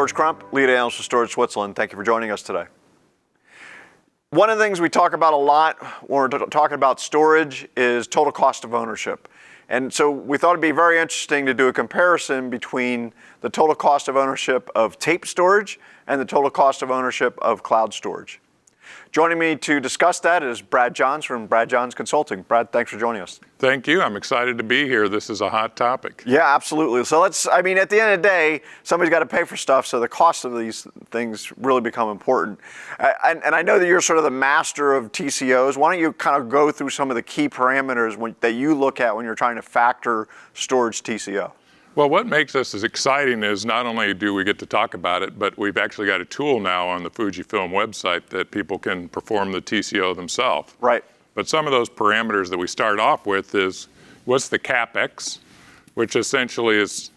George Crump, lead analyst for Storage Switzerland. Thank you for joining us today. One of the things we talk about a lot when we're talking about storage is total cost of ownership. And so we thought it'd be very interesting to do a comparison between the total cost of ownership of tape storage and the total cost of ownership of cloud storage. Joining me to discuss that is Brad Johns from Brad Johns Consulting. Brad, thanks for joining us. Thank you. I'm excited to be here. This is a hot topic. Yeah, absolutely. So at the end of the day, somebody's got to pay for stuff, so the cost of these things really become important. And I know that you're sort of the master of TCOs. Why don't you kind of go through some of the key parameters that you look at when you're trying to factor storage TCO? Well, what makes this as exciting is not only do we get to talk about it, but we've actually got a tool now on the Fujifilm website that people can perform the TCO themselves. Right. But some of those parameters that we start off with is what's the CapEx, which essentially is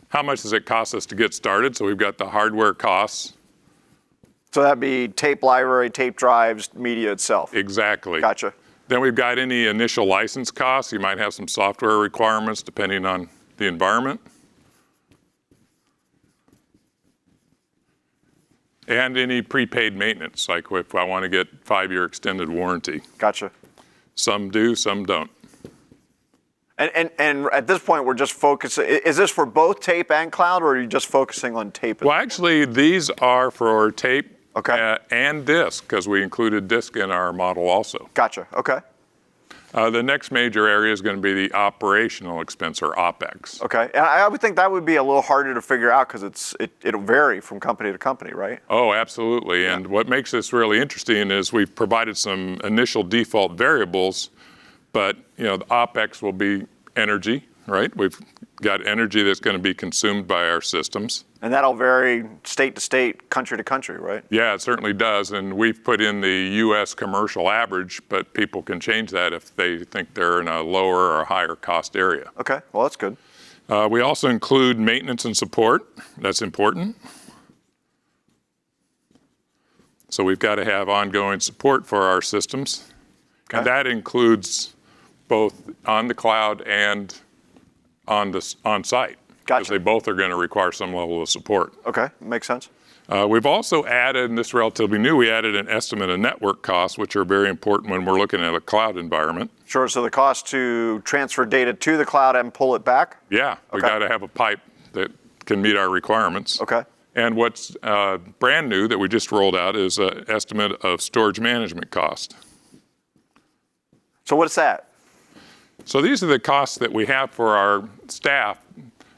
how much does it cost us to get started? So we've got the hardware costs. So that'd be tape library, tape drives, media itself. Exactly. Gotcha. Then we've got any initial license costs. You might have some software requirements depending on the environment, and any prepaid maintenance, like if I want to get 5-year extended warranty. Gotcha. Some do, some don't. And at this point, we're just focusing, is this for both tape and cloud, or are you just focusing on tape? Well, actually, these are for tape okay. And disk, because we included disk in our model also. Gotcha, okay. The next major area is going to be the operational expense, or OpEx. Okay, and I would think that would be a little harder to figure out because it'll vary from company to company, right? Oh, absolutely. Yeah. And what makes this really interesting is we've provided some initial default variables, but the OpEx will be energy, right? We've got energy that's going to be consumed by our systems. And that'll vary state to state, country to country, right? Yeah, it certainly does. And we've put in the U.S. commercial average, but people can change that if they think they're in a lower or higher cost area. Okay, well, that's good. We also include maintenance and support. That's important. So we've got to have ongoing support for our systems. Okay. And that includes both on the cloud and on site. Gotcha. Because they both are going to require some level of support. Okay, makes sense. We've also added, and this is relatively new, we added an estimate of network costs, which are very important when we're looking at a cloud environment. Sure, so the cost to transfer data to the cloud and pull it back? Yeah, we got to have a pipe that can meet our requirements. Okay. And what's brand new that we just rolled out is an estimate of storage management cost. So what's that? So these are the costs that we have for our staff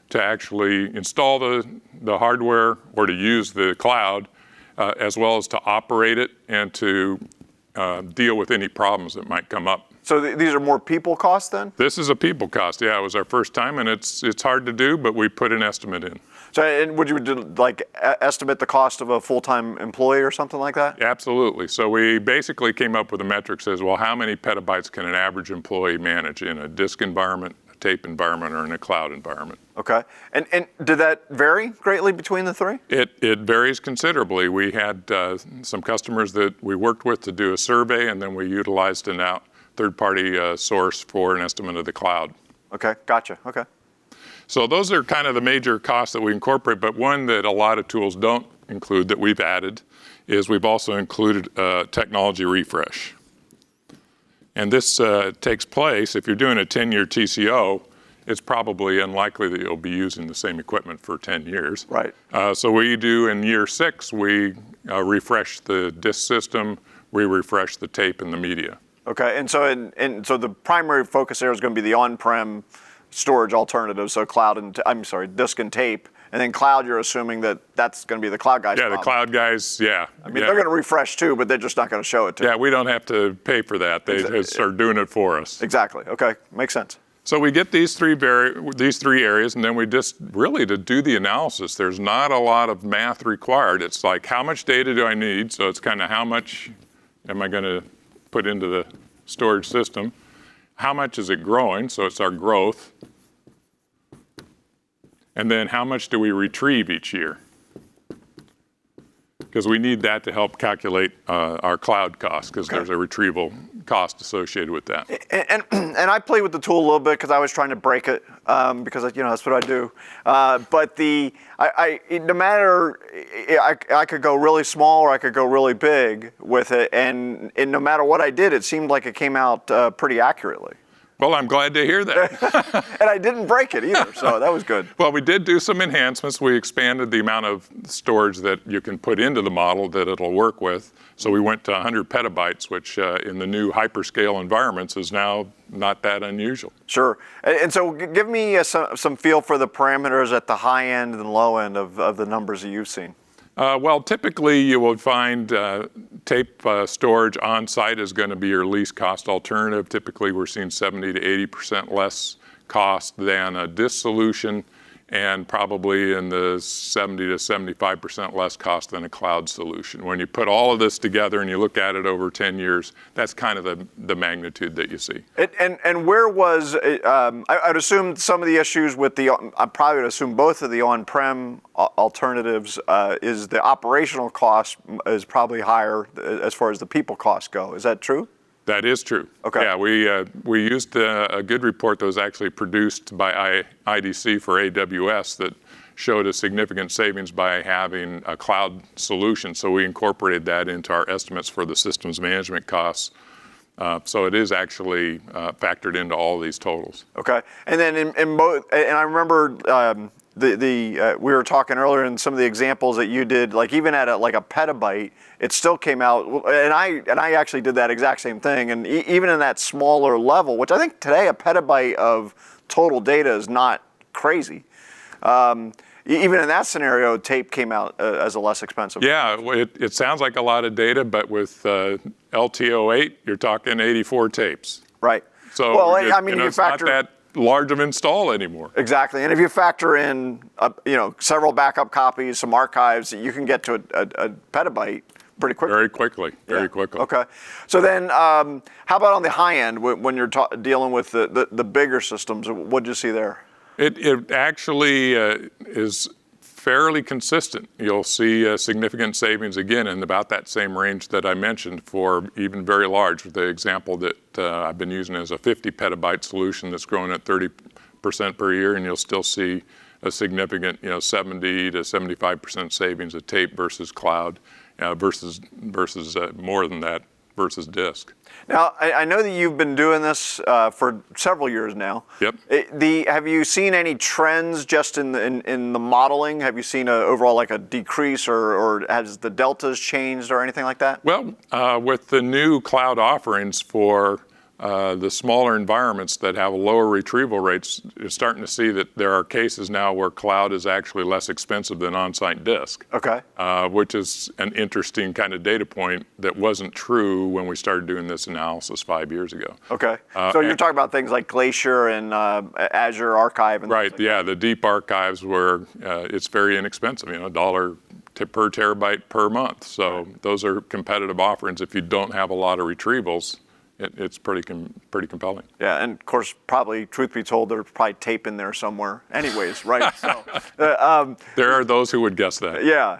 to actually install the hardware or to use the cloud, as well as to operate it and to deal with any problems that might come up. So these are more people costs then? This is a people cost. Yeah, it was our first time, and it's hard to do, but we put an estimate in. So and would you estimate the cost of a full-time employee or something like that? Absolutely. So we basically came up with a metric that says, well, how many petabytes can an average employee manage in a disk environment, a tape environment, or in a cloud environment? Okay. And did that vary greatly between the three? It varies considerably. We had some customers that we worked with to do a survey, and then we utilized a third-party source for an estimate of the cloud. Okay, gotcha. Okay. So those are kind of the major costs that we incorporate, but one that a lot of tools don't include that we've added is we've also included technology refresh. And this takes place, if you're doing a 10-year TCO, it's probably unlikely that you'll be using the same equipment for 10 years. Right. So we do in year 6, we refresh the disk system, we refresh the tape and the media. Okay, and so the primary focus there is going to be the on-prem storage alternatives, so disk and tape, and then cloud. You're assuming that's going to be the cloud guys. Yeah, the cloud guys. Yeah. They're going to refresh too, but they're just not going to show it to you. Yeah, we don't have to pay for that. They just are doing it for us. Exactly. Okay, makes sense. So we get these three areas, and then we just really to do the analysis. There's not a lot of math required. It's like how much data do I need? So it's kind of how much am I going to put into the storage system? How much is it growing? So it's our growth. And then how much do we retrieve each year? Because we need that to help calculate our cloud costs, because there's a retrieval cost associated with that. And I played with the tool a little bit because I was trying to break it because that's what I do. But no matter, I could go really small or I could go really big with it, and no matter what I did, it seemed like it came out pretty accurately. Well, I'm glad to hear that. And I didn't break it either, so that was good. Well, we did do some enhancements. We expanded the amount of storage that you can put into the model that it'll work with. So we went to 100 petabytes, which in the new hyperscale environments is now not that unusual. Sure. And so give me some feel for the parameters at the high end and low end of the numbers that you've seen. Well, typically you will find tape storage on site is going to be your least cost alternative. Typically we're seeing 70 to 80% less cost than a disk solution, and probably in the 70 to 75% less cost than a cloud solution. When you put all of this together and you look at it over 10 years, that's kind of the magnitude that you see. And where was, I'd assume some of the issues with I probably would assume both of the on-prem alternatives is the operational cost is probably higher as far as the people costs go. Is that true? That is true. Okay. Yeah, we used a good report that was actually produced by IDC for AWS that showed a significant savings by having a cloud solution. So we incorporated that into our estimates for the systems management costs. So it is actually factored into all these totals. Okay. And then in both, and I remember we were talking earlier in some of the examples that you did, like even at a petabyte, it still came out, and I actually did that exact same thing, and even in that smaller level, which I think today a petabyte of total data is not crazy. Even in that scenario, tape came out as a less expensive. Yeah, it sounds like a lot of data, but with LTO8, you're talking 84 tapes. Right. So well, I mean, it's not that large of install anymore. Exactly, and if you factor in several backup copies, some archives, you can get to a petabyte pretty quickly. Very quickly. Okay, so then how about on the high end when you're dealing with the bigger systems? What did you see there? It actually is fairly consistent. You'll see significant savings again in about that same range that I mentioned for even very large. The example that I've been using is a 50 petabyte solution that's growing at 30% per year, and you'll still see a significant 70 to 75% savings of tape versus cloud versus more than that versus disk. Now, I know that you've been doing this for several years now. Yep. Have you seen any trends just in the modeling? Have you seen overall a decrease, or has the deltas changed or anything like that? Well, with the new cloud offerings for the smaller environments that have lower retrieval rates, you're starting to see that there are cases now where cloud is actually less expensive than on-site disk. Okay. Which is an interesting kind of data point that wasn't true when we started doing this analysis 5 years ago. Okay. So you're talking about things like Glacier and Azure Archive and right. Yeah, the deep archives where it's very inexpensive. $1 per terabyte per month. So those are competitive offerings. If you don't have a lot of retrievals, it's pretty compelling. Yeah, and of course, probably, truth be told, there's probably tape in there somewhere anyways, right? So, there are those who would guess that. Yeah.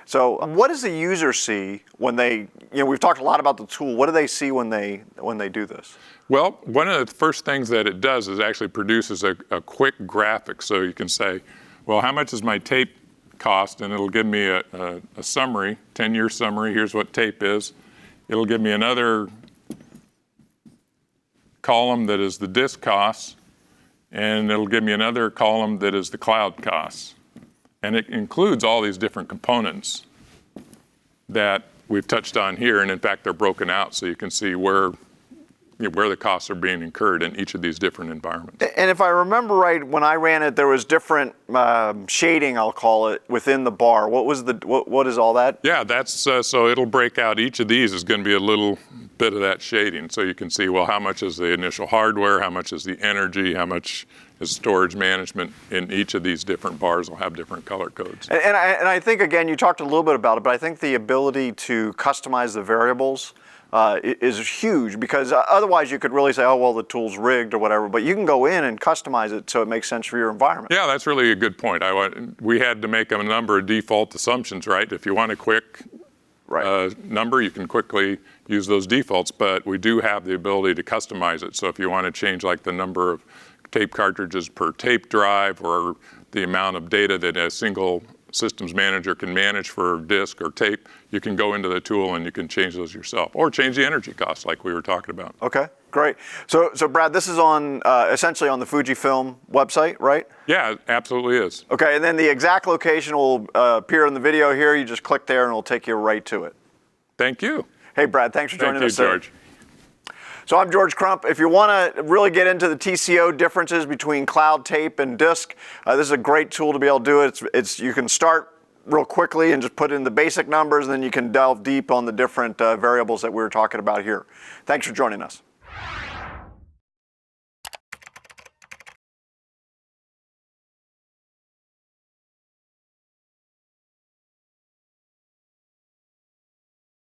So what does the user see when they, we've talked a lot about the tool. What do they see when they do this? Well, one of the first things that it does is actually produces a quick graphic. So you can say, well, how much does my tape cost? And it'll give me a summary, 10-year summary. Here's what tape is. It'll give me another column that is the disk costs, and it'll give me another column that is the cloud costs. And it includes all these different components that we've touched on here, and in fact, they're broken out so you can see where the costs are being incurred in each of these different environments. And if I remember right, when I ran it, there was different shading, I'll call it, within the bar. What is all that? Yeah, that's so it'll break out. Each of these is going to be a little bit of that shading, so you can see, well, how much is the initial hardware, how much is the energy, how much is storage management. In each of these different bars will have different color codes. And I think, again, you talked a little bit about it, but I think the ability to customize the variables is huge, because otherwise you could really say, oh, well, the tool's rigged or whatever, but you can go in and customize it so it makes sense for your environment. Yeah, that's really a good point. We had to make a number of default assumptions, right? If you want a quick number, you can quickly use those defaults, but we do have the ability to customize it. So if you want to change like the number of tape cartridges per tape drive, or the amount of data that a single systems manager can manage for disk or tape, you can go into the tool and you can change those yourself, or change the energy costs like we were talking about. Okay, great. So Brad, this is on essentially on the Fujifilm website, right? Yeah, it absolutely is. Okay, and then the exact location will appear in the video here. You just click there and it'll take you right to it. Thank you. Hey, Brad, thanks for joining us today. Thank you, George. So I'm George Crump. If you want to really get into the TCO differences between cloud tape and disk, this is a great tool to be able to do it. You can start real quickly and just put in the basic numbers, and then you can delve deep on the different variables that we were talking about here. Thanks for joining us.